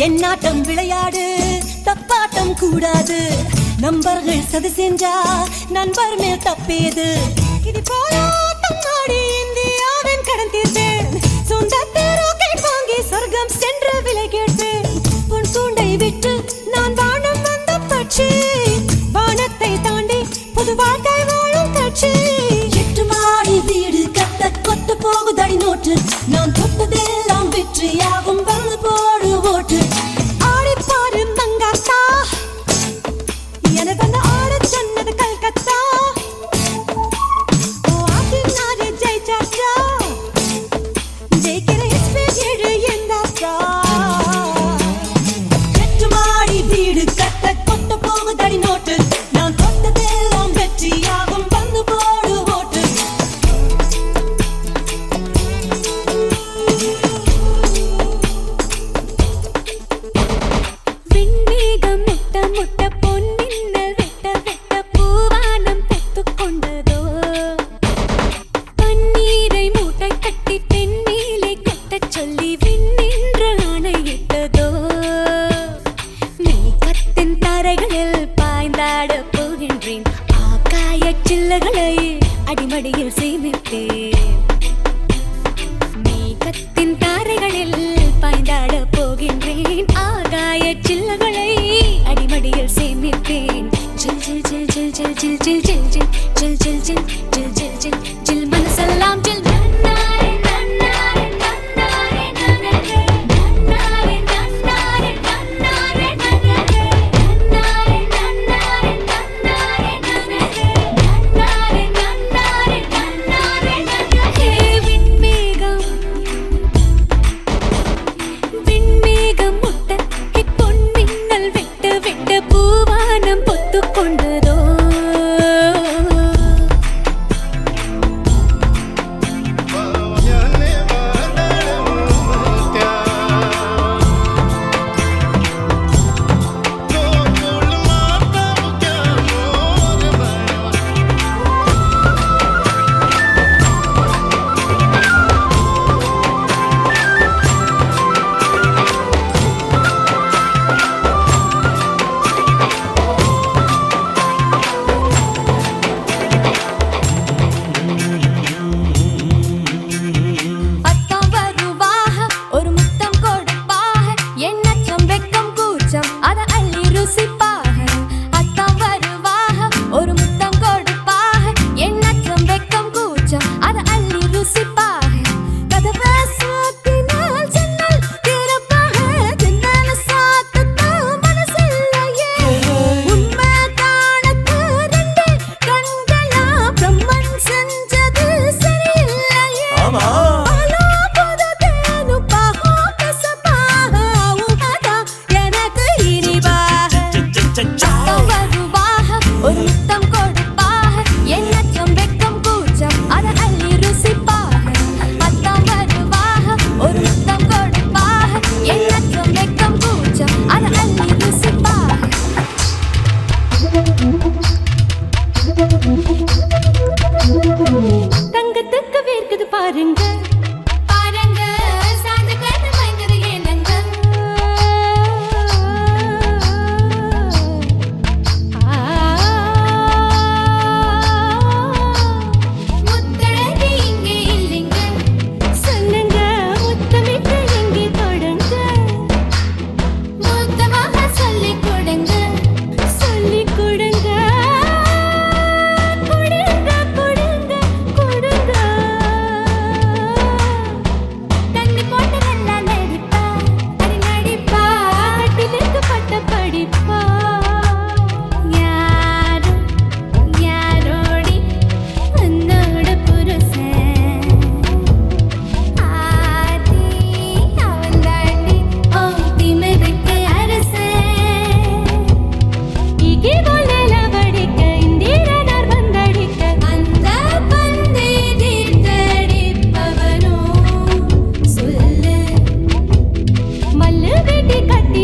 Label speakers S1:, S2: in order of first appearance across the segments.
S1: என்னாட்டம் விளையாடு தப்பாட்டம் கூடாது நம்பர்கள் சதி செஞ்சா நண்பர் மேல் தப்பேது இது போராட்டம் நாடி இந்தியாவின் கடன் தீர்த்தேன் சொந்தத்தை ராக்கெட் வாங்கி சொர்க்கம் சென்று விலை கேட்டேன் உன் தூண்டை விட்டு நான் வானம் வந்த பட்சி வானத்தை தாண்டி புது வாழ்க்கை வாழும் கட்சி எட்டு மாடி வீடு கத்த கொத்த போகுதடி நோட்டு நான் தொட்டதெல்லாம் வெற்றியாகும் வந்து போடு ஓட்டு ஆடிப்பாரு மங்காத்தா எனக்கு வந்து ஆட சொன்னது கல்கத்தா ஓ ஆட்டினாரு ஜெயிச்சாச்சா ஜெயிக்கிற எஸ்பேஜ் எந்தாத்தா எட்டு மாடி வீடு கத்த கொத்த போகுதடி நோட்டு நான் தொட்டதெல்லாம் வெற்றியாகும் வந்து போடு ஓட்டு அடிமடியில் சேமித்தேன் மேகத்தின் தாரைகளில் பாய்ந்தாட போகின்றேன் ஆகாய சில்லகளை அடிமடியில் சேமித்தேன் ஜில் ஜில் ஜில் ஜில் ஜில் ஜில் ஜில் ஜில் ஜில் ஜில் ஜில் ஜில் ஜில் ஜில் ஜில் ஜில் மனசெல்லாம் ஜில் நன்னாரே நன்னாரே நன்னாரே நன்னாரே நன்னாரே நன்னாரே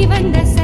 S2: வந்த